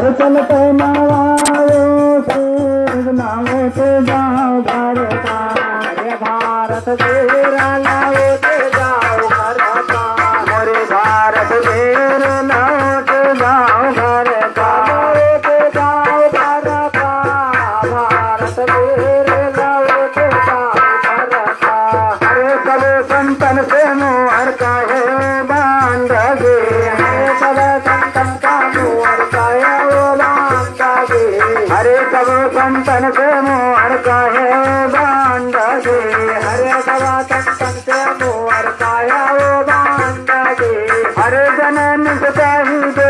हर चलते नवायो सूरज नामो ते जाओ घर का हरे भारत तेरा लाओ ते जाओ घर का हरे भारत तेरा लाओ ते जाओ घर का ते जाओ घर का भारत तेरे लाओ ते जाओ घर का हरे सब संतन से मोहर का है बांध गे हरे सब संतन का मोहर का है बांध गे हरे सब संतन से मोहर का है बांध गे हरे सब संतन से मोहर का है बांध गे हरे जनन चाहिए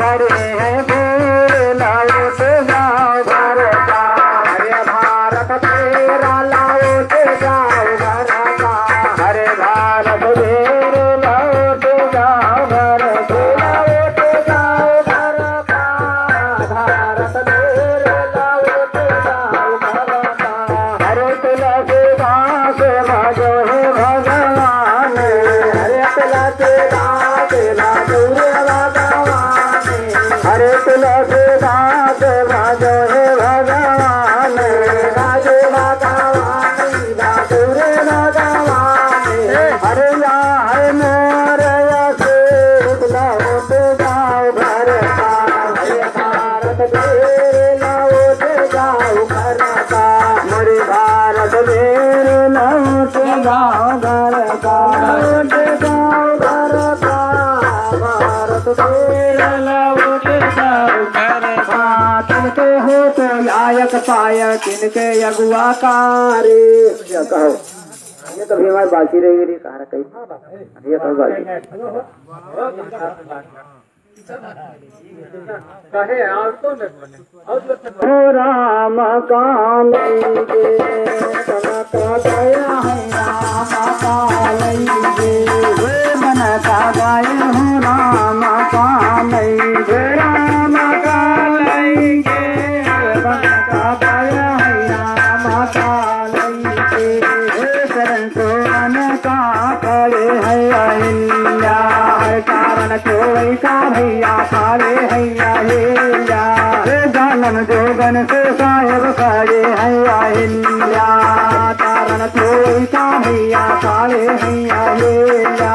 भरे है फूल लाओ ते जाओ घर का हरे भारत तेरा लाओ ते जाओ घर का हरे भारत तेरे लाओ ते जाओ घर का लाओ ते जाओ घर का भारत तेरे लाओ ते जाओ घर का हरे तुलसी दास भजो हे भगवान हरे तुलसी दास भजो हे भगवान हरे तुलसी दास भजो हे भगवान राजे भगवान भजो रे भगवान हरे लाए मोर यशोद लाओ ते जाओ घर का हरे भारत तेरे लाओ ते जाओ घर का मोरे भारत तेरे लाओ ते जाओ घर का ते जाओ घर का भारत तेरे लाओ ते जाओ घर का तिनके हो तो लायक पाय तिनके अगुआ कारी कहो ये तो भी हमारी बाकी रहेगी रे कहा कहीं ये तो बाकी कहे आज तो हो राम कालेंगे बनता गया है राम कालेंगे वे बनता गए हो राम कालेंगे राम कालेंगे बनता गया है राम कालेंगे शरण सोन का करे है अहिल्या कारण कोई का भैया काले हैया हिल्या जानम जोगन से साहेब करे हैया हिल्या कारण कोई का भैया काले हैया हिल्या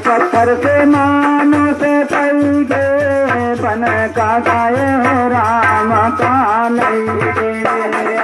पत्थर से मानो से चल गए बन का गाये राम का नहीं गे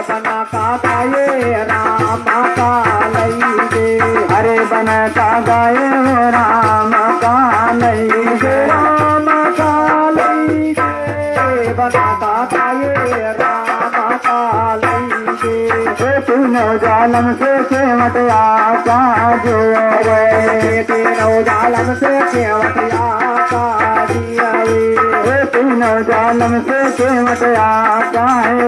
बना का गाये राम का नहीं गे हरे बन का गाये राम का नहीं गे राम का नहीं गे बना का गाये राम का नहीं गे तीनों जालम से केवट आका जो रे तीनों जालम से केवट आका दिया रे तीनों जालम से केवट आका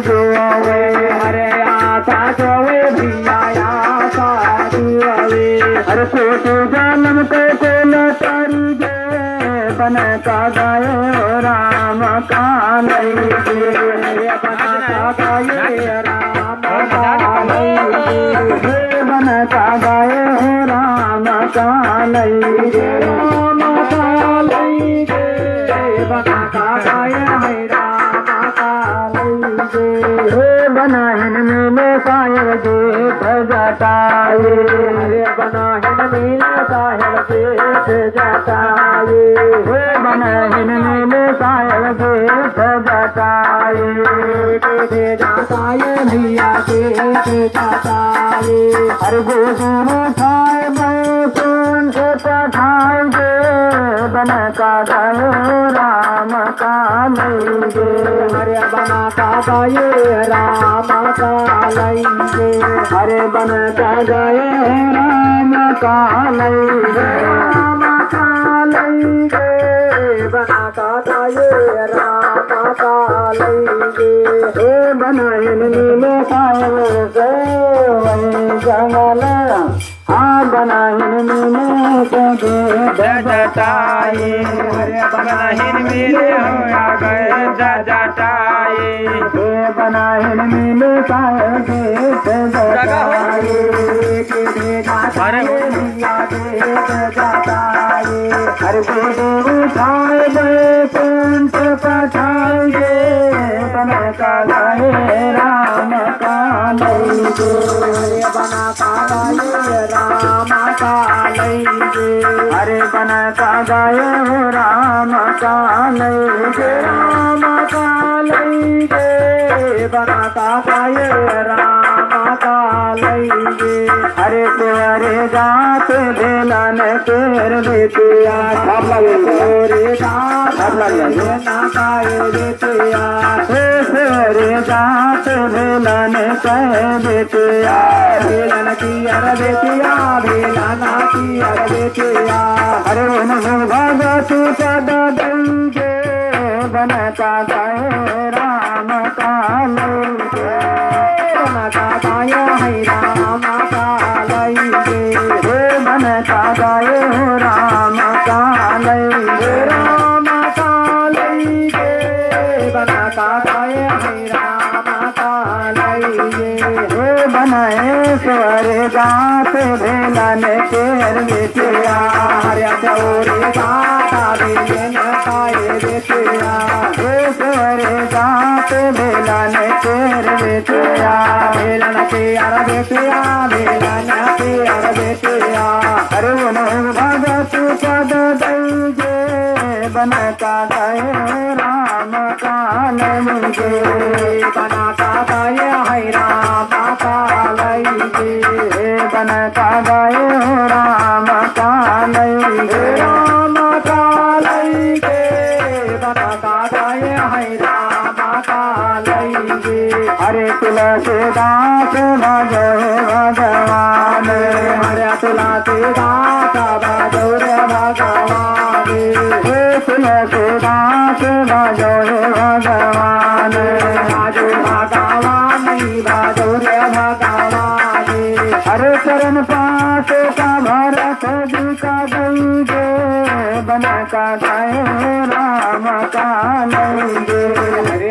जो रे हरे आका जो वे भैया आका दिया रे हरे छोटू जालम को कोल तारी गे बन का गाये राम का नहीं गे बना का गाये राम का नहीं गे बन का गाये राम का नहीं गे राम का नहीं गे बना का गाये राम का नहीं गे बना हिन में साहेब देख जटाए बना हिन में साहेब देख जटाए बना हिन में साहेब देख जटाए जटाए भैया देख जटाए हर गोदू खाए सुन से पठाएंगे बन का गाये राम का नहीं गे हरे बना का गाये राम का नहीं गे हरे बन का गाये राम का नहीं गे राम का नहीं गे बना का गाये राम का नहीं गे बना नीले साहेब से वही जंगल हाँ बना नीले से जटाए हरे बना नीले हो गए जटाए बना नीले साहेब से जटाए हर को उठाए गए पंथ पठाए का गाए राम का लईगे अरे बना का गाए राम का लईगे अरे बना का गाए राम का लईगे राम का लईगे बना का गाए राम का लईगे अरे तेरे जात बेलन तेर बेटिया सब लगे जात ना गाए बेटिया तेरे जात बेलन कह बेटिया बेलन की अर बेटिया बेलना की अर बेटिया अरे भगत पद देंगे बनता गए राम का लईगे बनता गए है राम का लईगे बनता गए राम का लईगे राम का लईगे बनता गए है राम का लईगे बनाए स्वर गात भेलन केर बेटिया हरे चौरे गाता बेलन काए बेटिया स्वर गात भेलन केर बेटिया भेलन के अर बेटिया भेलन के अर बेटिया अरे भगत पद देंगे बनता गए राम का लईगे बनता गए है राम का लईगे बनता गए राम का लईगे राम का लईगे बनता गए है राम का लईगे अरे तुलसीदास भजो भगवान हरे तुलसीदास भजो रे भगवान तुलसीदास भजो भगवान भजो भगवान भजो रे भगवान हरे चरण पास का भरत जी का देंगे बनता गए राम का लईगे हरे